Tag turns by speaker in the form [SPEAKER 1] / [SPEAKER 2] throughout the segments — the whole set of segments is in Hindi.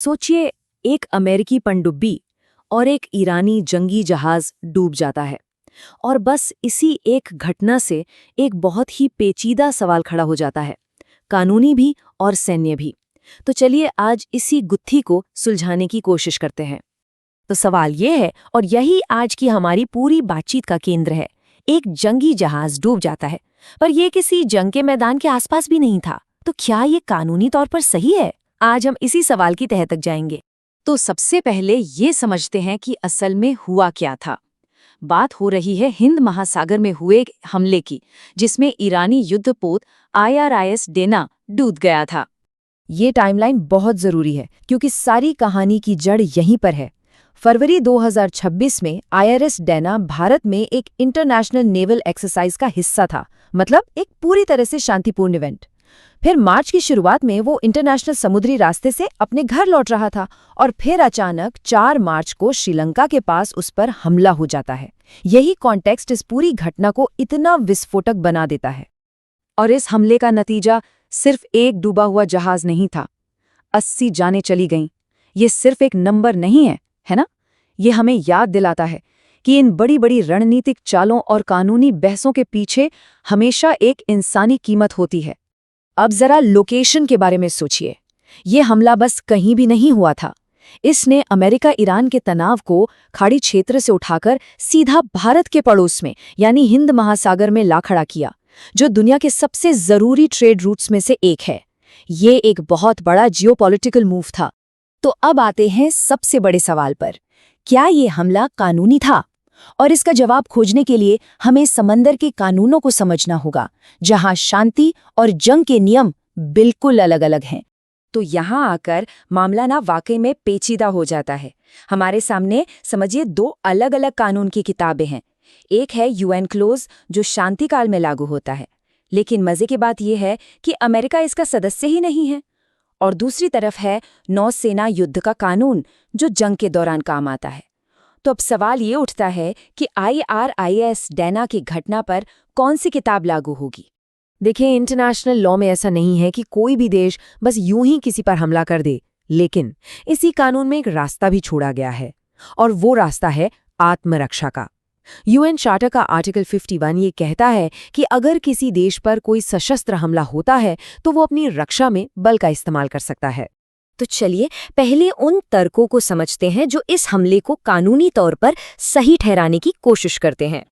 [SPEAKER 1] सोचिए, एक अमेरिकी पनडुब्बी और एक ईरानी जंगी जहाज डूब जाता है। और बस इसी एक घटना से एक बहुत ही पेचीदा सवाल खड़ा हो जाता है, कानूनी भी और सैन्य भी। तो चलिए आज इसी गुत्थी को सुलझाने की कोशिश करते हैं। तो सवाल ये है, और यही आज की हमारी पूरी बातचीत का केंद्र है। एक जंगी जहाज डूब जाता है, पर यह किसी जंग के मैदान के आसपास भी नहीं था। तो क्या ये कानूनी तौर पर सही है? आज हम इसी सवाल की तह तक जाएंगे। तो सबसे पहले ये समझते हैं कि असल में हुआ क्या था। बात हो रही है हिंद महासागर में हुए एक हमले की, जिसमें ईरानी युद्धपोत IRIS डेना डूब गया था।
[SPEAKER 2] ये टाइमलाइन बहुत जरूरी है क्योंकि सारी कहानी की जड़ यहीं पर है। फरवरी 2026 में IRS डेना भारत में एक इंटरनेशनल नेवल एक्सरसाइज का हिस्सा था, मतलब एक पूरी तरह से शांतिपूर्ण इवेंट। फिर मार्च की शुरुआत में वो इंटरनेशनल समुद्री रास्ते से अपने घर लौट रहा था और फिर अचानक 4 मार्च को श्रीलंका के पास उस पर हमला हो जाता है। यही कॉन्टेक्स्ट इस पूरी घटना को इतना विस्फोटक बना देता है।
[SPEAKER 1] और इस हमले का नतीजा सिर्फ एक डूबा हुआ जहाज नहीं था, 80 जानें चली गईं। ये सिर्फ एक नंबर नहीं है ना? ये हमें याद दिलाता है कि इन बड़ी बड़ी रणनीतिक चालों और कानूनी बहसों के पीछे हमेशा एक इंसानी कीमत होती है।
[SPEAKER 2] अब जरा लोकेशन के बारे में सोचिए। ये हमला बस कहीं भी नहीं हुआ था। इसने अमेरिका ईरान के तनाव को खाड़ी क्षेत्र से उठाकर सीधा भारत के पड़ोस में यानी हिंद महासागर में ला खड़ा किया, जो दुनिया के सबसे जरूरी ट्रेड रूट्स में से एक है। ये एक बहुत बड़ा जियोपॉलिटिकल मूव था। तो अब आते हैं सबसे बड़े सवाल पर, क्या ये हमला कानूनी था? और इसका जवाब खोजने के लिए हमें समंदर के कानूनों को समझना होगा, जहां शांति और जंग के नियम बिल्कुल अलग-अलग हैं।
[SPEAKER 1] तो यहाँ आकर मामला ना वाकई में पेचीदा हो जाता है। हमारे सामने समझिए 2 अलग-अलग कानून की किताबें हैं। एक है UN क्लोज, जो शांति काल में लागू होता है, लेकिन मजे की बात यह है कि अमेरिका इसका सदस्य ही नहीं है। और दूसरी तरफ है नौसेना युद्ध का कानून, जो जंग के दौरान काम आता है। तो अब सवाल ये उठता है कि IRIS डेना की घटना पर कौन सी किताब लागू होगी?
[SPEAKER 2] देखिए, इंटरनेशनल लॉ में ऐसा नहीं है कि कोई भी देश बस यूं ही किसी पर हमला कर दे, लेकिन इसी कानून में एक रास्ता भी छोड़ा गया है, और वो रास्ता है आत्मरक्षा का। UN चार्टर का आर्टिकल 51 ये कहता है कि अगर किसी देश पर कोई सशस्त्र हमला होता है तो वो अपनी रक्षा में बल का इस्तेमाल कर सकता है।
[SPEAKER 1] तो चलिए पहले उन तर्कों को समझते हैं जो इस हमले को कानूनी तौर पर सही ठहराने की कोशिश करते हैं।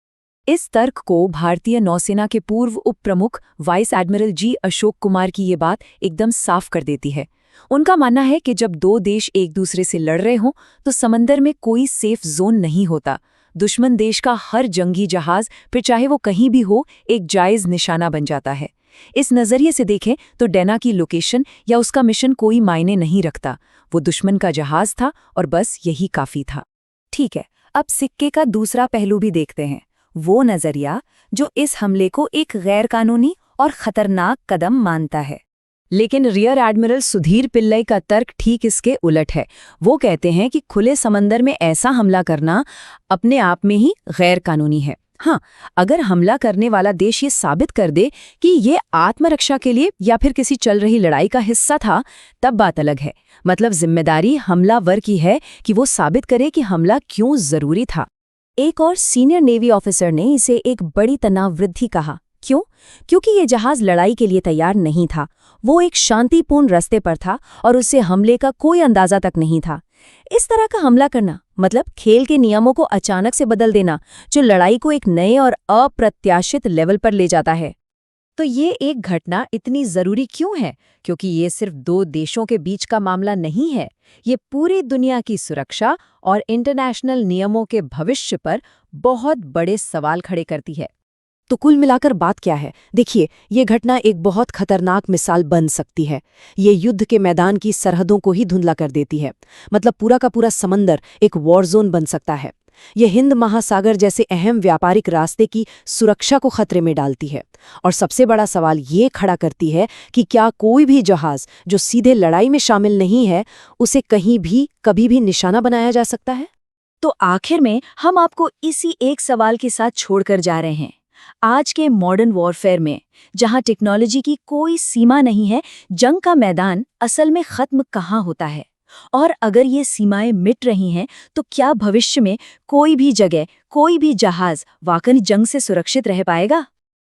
[SPEAKER 1] इस तर्क को भारतीय नौसेना के पूर्व उप प्रमुख vice admiral G Ashok Kumar की ये बात एकदम साफ कर देती है। उनका मानना है कि जब 2 देश एक दूसरे से लड़ रहे हों तो समंदर में कोई सेफ जोन नहीं होता। दुश्मन देश का हर जंगी जहाज, फिर चाहे वो कहीं भी हो, एक जायज निशाना बन जाता है। इस नजरिए से देखें तो डेना की लोकेशन या उसका मिशन कोई मायने नहीं रखता। वो दुश्मन का जहाज था और बस यही काफी था। ठीक है, अब सिक्के का दूसरा पहलू भी देखते हैं, वो नजरिया जो इस हमले को एक गैर कानूनी और खतरनाक कदम मानता है। लेकिन रियर एडमिरल सुधीर पिल्लई का तर्क ठीक इसके उलट है। वो कहते हैं कि खुले समंदर में ऐसा हमला करना अपने आप में ही गैर कानूनी है। हाँ, अगर हमला करने वाला देश ये साबित कर दे कि ये आत्मरक्षा के लिए या फिर किसी चल रही लड़ाई का हिस्सा था, तब बात अलग है। मतलब जिम्मेदारी हमलावर की है कि वो साबित करे कि हमला क्यों जरूरी था। एक और सीनियर नेवी ऑफिसर ने इसे एक बड़ी तनाव वृद्धि कहा। क्यों? क्योंकि ये जहाज लड़ाई के लिए तैयार नहीं था। वो एक शांतिपूर्ण रास्ते पर था और उसे हमले का कोई अंदाजा तक नहीं था। इस तरह का हमला करना मतलब खेल के नियमों को अचानक से बदल देना, जो लड़ाई को एक नए और अप्रत्याशित लेवल पर ले जाता है। तो ये एक घटना इतनी जरूरी क्यों है? क्योंकि ये सिर्फ 2 देशों के बीच का मामला नहीं है। ये पूरी दुनिया की सुरक्षा और इंटरनेशनल नियमों के भविष्य पर बहुत बड़े सवाल खड़े करती है।
[SPEAKER 2] तो कुल मिलाकर बात क्या है? देखिए, ये घटना एक बहुत खतरनाक मिसाल बन सकती है। ये युद्ध के मैदान की सरहदों को ही धुंधला कर देती है। मतलब पूरा का पूरा समंदर एक वॉर जोन बन सकता है। ये हिंद महासागर जैसे अहम व्यापारिक रास्ते की सुरक्षा को खतरे में डालती है। और सबसे बड़ा सवाल ये खड़ा करती है कि क्या कोई भी जहाज जो सीधे लड़ाई में शामिल नहीं है, उसे कहीं भी कभी भी निशाना बनाया जा सकता है?
[SPEAKER 1] तो आखिर में हम आपको इसी एक सवाल के साथ छोड़कर जा रहे हैं। आज के मॉडर्न वॉरफेयर में, जहां टेक्नोलॉजी की कोई सीमा नहीं है, जंग का मैदान असल में खत्म कहाँ होता है? और अगर ये सीमाएं मिट रही हैं, तो क्या भविष्य में कोई भी जगह, कोई भी जहाज वाकई जंग से सुरक्षित रह पाएगा?